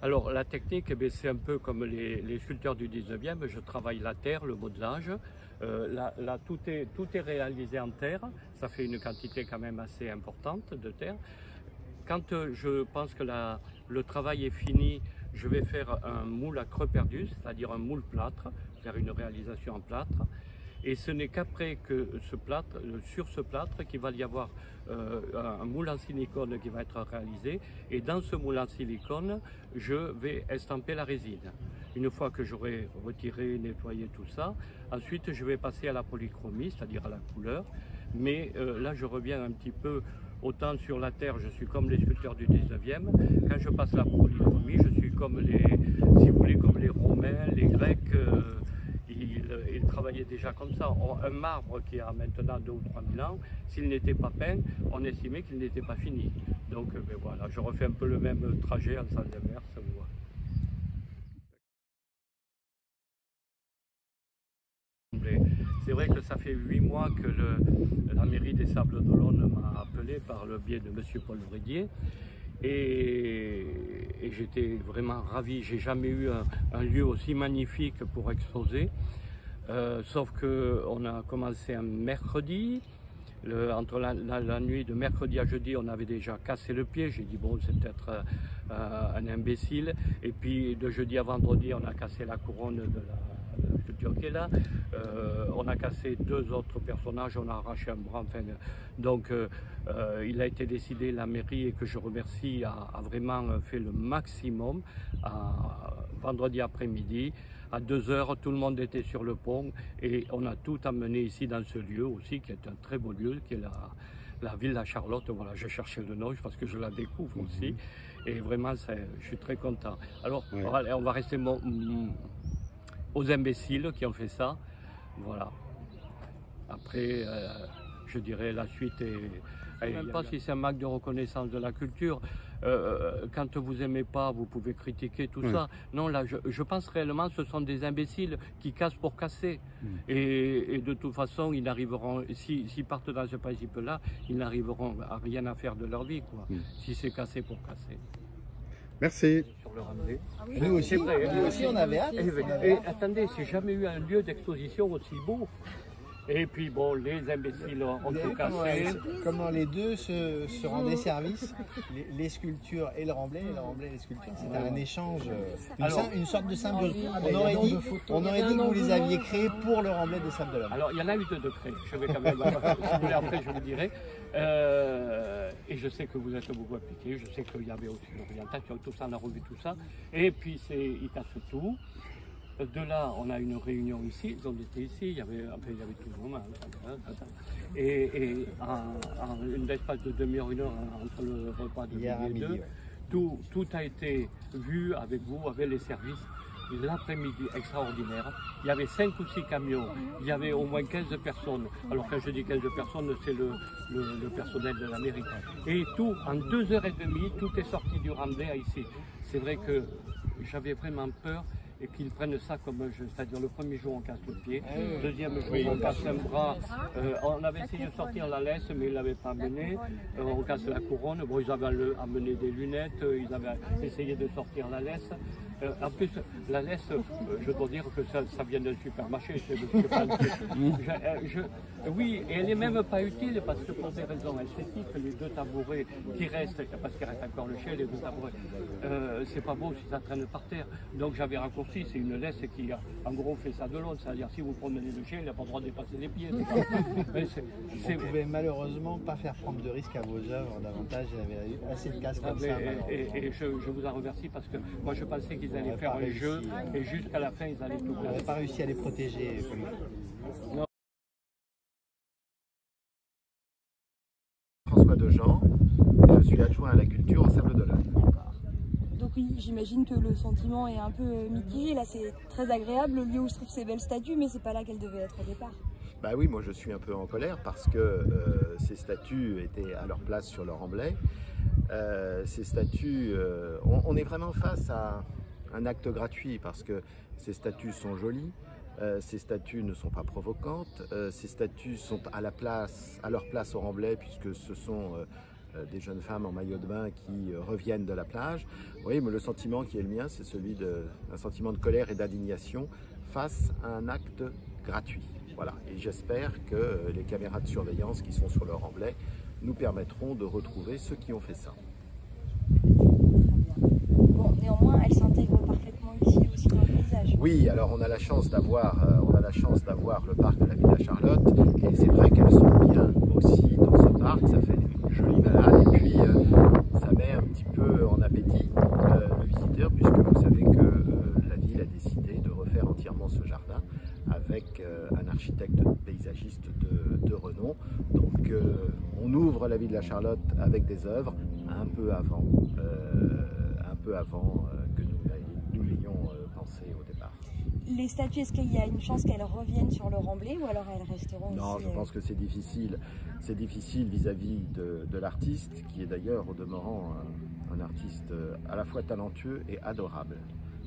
Alors la technique, eh c'est un peu comme les sculpteurs du 19e, je travaille la terre, le modelage. Là, tout est réalisé en terre, ça fait une quantité quand même assez importante de terre. Quand je pense que le travail est fini, je vais faire un moule à creux perdu, c'est-à-dire un moule plâtre, faire une réalisation en plâtre. Et ce n'est qu'après que ce plâtre, sur ce plâtre, qu'il va y avoir un moule en silicone qui va être réalisé. Et dans ce moule en silicone, je vais estamper la résine. Une fois que j'aurai retiré, nettoyé tout ça, ensuite je vais passer à la polychromie, c'est-à-dire à la couleur. Mais là, je reviens un petit peu, autant sur la terre, je suis comme les sculpteurs du 19e. Quand je passe la polychromie, je suis comme si vous voulez, comme les Romains, les Grecs. Ils travaillaient déjà comme ça. Un marbre qui a maintenant 2 ou 3 000 ans, s'il n'était pas peint, on estimait qu'il n'était pas fini. Donc ben voilà, je refais un peu le même trajet en sens inverse. C'est vrai que ça fait 8 mois que la mairie des Sables d'Olonne m'a appelé par le biais de M. Paul Vrédier. Et j'étais vraiment ravi. J'ai jamais eu un lieu aussi magnifique pour exposer. Sauf qu'on a commencé un mercredi. Entre la nuit de mercredi à jeudi, on avait déjà cassé le pied. J'ai dit bon, c'est peut-être un imbécile. Et puis de jeudi à vendredi, on a cassé la couronne de la sculpture qui est là. On a cassé 2 autres personnages, on a arraché un bras. Enfin, donc il a été décidé, la mairie, et que je remercie, a vraiment fait le maximum. Vendredi après-midi, à 2 h, tout le monde était sur le pont et on a tout amené ici dans ce lieu aussi, qui est un très beau lieu, qui est la Villa Charlotte. Voilà, je cherchais le nom parce que je la découvre aussi. Et vraiment, je suis très content. Alors, oui, on va rester aux imbéciles qui ont fait ça. Voilà. Après, je dirais la suite est... Je ne sais même pas si c'est un manque de reconnaissance de la culture. Quand vous n'aimez pas, vous pouvez critiquer tout ça. Non, là, je pense réellement que ce sont des imbéciles qui cassent pour casser. Et de toute façon, ils n'arriveront, s'ils partent dans ce principe-là, ils n'arriveront à rien à faire de leur vie, quoi. Si c'est cassé pour casser. Merci. Sur le Ramblay. Nous aussi, on avait hâte. Et attendez, j'ai jamais eu un lieu d'exposition aussi beau. Et puis bon, les imbéciles ont tout cassé. Comment les deux se rendaient service, les sculptures et le Remblai et les sculptures, c'était un échange, une sorte de symbiose. On aurait dit que vous les aviez créés pour le Remblai des Sables d'Olonne. Alors il y en a eu 2 de créés, je vais quand même, si vous voulez après je vous dirai. Et je sais que vous êtes beaucoup appliqués, je sais qu'il y avait aussi l'orientation, tout ça, on a revu tout ça. Et puis ils cassent tout. De là, on a une réunion ici, ils ont été ici, il y avait tout le monde. Et en une espace de demi-heure, 1 heure, entre le repas de midi et 2, tout a été vu avec vous, avec les services. L'après-midi extraordinaire, il y avait 5 ou 6 camions, il y avait au moins 15 personnes. Alors quand je dis 15 personnes, c'est le personnel de la mairie. Et tout, en 2 h 30, tout est sorti du Remblai à ici. C'est vrai que j'avais vraiment peur et qu'ils prennent ça comme un jeu. C'est-à-dire le premier jour on casse le pied, le deuxième jour on casse un bras. On avait essayé de sortir la laisse mais ils ne l'avaient pas amené. On casse la couronne, bon ils avaient amené des lunettes, ils avaient essayé de sortir la laisse. En plus, la laisse, je dois dire que ça vient d'un supermarché. Oui, et elle n'est même pas utile parce que pour des raisons esthétiques, les 2 tabourets qui restent, parce qu'il reste encore le chai, les 2 tabourets, c'est pas beau si ça traîne par terre. Donc j'avais raccourci, c'est une laisse qui en gros fait ça de l'autre, c'est-à-dire si vous promenez le chien, il n'a pas le droit de dépasser les pieds. Vous ne pouvez malheureusement pas faire prendre de risques à vos œuvres davantage, il y avait assez de casse comme ça. Et je vous en remercie parce que moi je pensais qu'ils allaient faire un jeu et jusqu'à la fin ils allaient tout faire. On n'avait pas réussi à les protéger. François Dejean, je suis adjoint à la culture au Sables d'Olonne. Donc oui, j'imagine que le sentiment est un peu mitigé. Là, c'est très agréable, le lieu où se trouvent ces belles statues, mais c'est pas là qu'elles devaient être au départ. Bah oui, moi je suis un peu en colère parce que ces statues étaient à leur place sur le Remblai. Ces statues, on est vraiment face à un acte gratuit parce que ces statues sont jolies, ces statues ne sont pas provocantes, ces statues sont à leur place au Remblai puisque ce sont des jeunes femmes en maillot de bain qui reviennent de la plage. Oui, mais le sentiment qui est le mien, c'est celui d'un sentiment de colère et d'indignation face à un acte gratuit. Voilà. Et j'espère que les caméras de surveillance qui sont sur le remblai nous permettront de retrouver ceux qui ont fait ça. Bon, néanmoins, elle s'intègre parfaitement ici aussi dans le paysage. Oui, alors on a la chance d'avoir le parc de la Villa Charlotte, et c'est vrai qu'elles sont bien aussi dans ce parc. Ça fait une jolie balade, et puis ça met un petit peu en appétit le visiteur, puisque vous savez que la ville a décidé de refaire entièrement ce jardin avec un architecte paysagiste de renom. Donc on ouvre la Villa Charlotte avec des œuvres un peu avant que nous l'ayons pensé au départ. Les statues, est-ce qu'il y a une chance qu'elles reviennent sur le remblai ou alors elles resteront Non, ici? je pense que c'est difficile. C'est difficile vis-à-vis de l'artiste, qui est d'ailleurs au demeurant un artiste à la fois talentueux et adorable.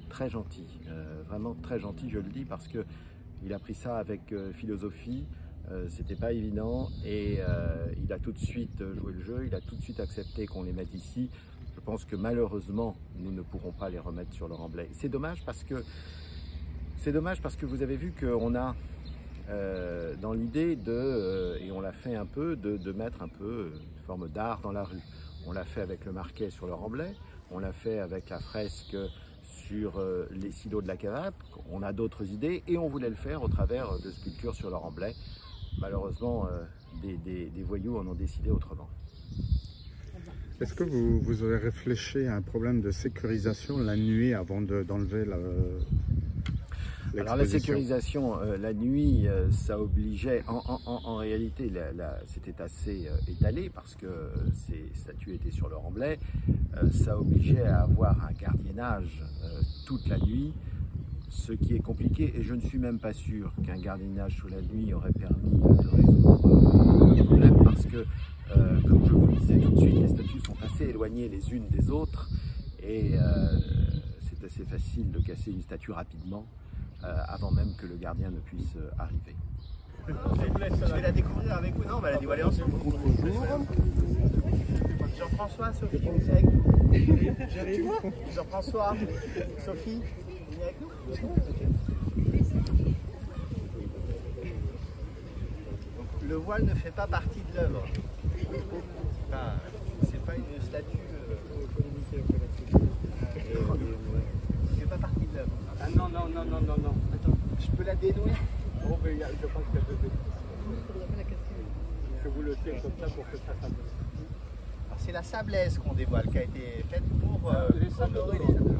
Très gentil, vraiment très gentil, je le dis, parce que il a pris ça avec philosophie. C'était pas évident, et il a tout de suite joué le jeu, il a tout de suite accepté qu'on les mette ici. Je pense que malheureusement, nous ne pourrons pas les remettre sur le remblai. C'est dommage parce que vous avez vu qu'on a dans l'idée et on l'a fait un peu, de mettre un peu une forme d'art dans la rue. On l'a fait avec le marquet sur le remblai, on l'a fait avec la fresque sur les silos de la cavale. On a d'autres idées et on voulait le faire au travers de sculptures sur le remblai. Malheureusement, des voyous en ont décidé autrement. Est-ce que vous avez réfléchi à un problème de sécurisation la nuit avant d'enlever l'exposition? Alors la sécurisation la nuit, ça obligeait, en réalité c'était assez étalé parce que ces statues étaient sur le remblai, ça obligeait à avoir un gardiennage toute la nuit, ce qui est compliqué, et je ne suis même pas sûr qu'un gardiennage sous la nuit aurait permis de résoudre le problème, parce que comme je vous le disais tout de suite, les statues sont assez éloignées les unes des autres, et c'est assez facile de casser une statue rapidement avant même que le gardien ne puisse arriver. Je vais la découvrir avec vous. Non, on va la dévoiler ensemble. Jean-François, Sophie, vous venez avec nous? Jean-François, Sophie, vous venez avec nous? Donc, le voile ne fait pas partie de l'œuvre. C'est pas une statue. Il fait pas partie de l'œuvre. Ah non. Attends. Je peux la dénouer? Oh, mais je pense qu'il y a deux étapes. Je vous le tiens comme ça pour que ça s'appelle. C'est la sablaise qu'on dévoile, qui a été faite pour les sables honorer d'Olonne.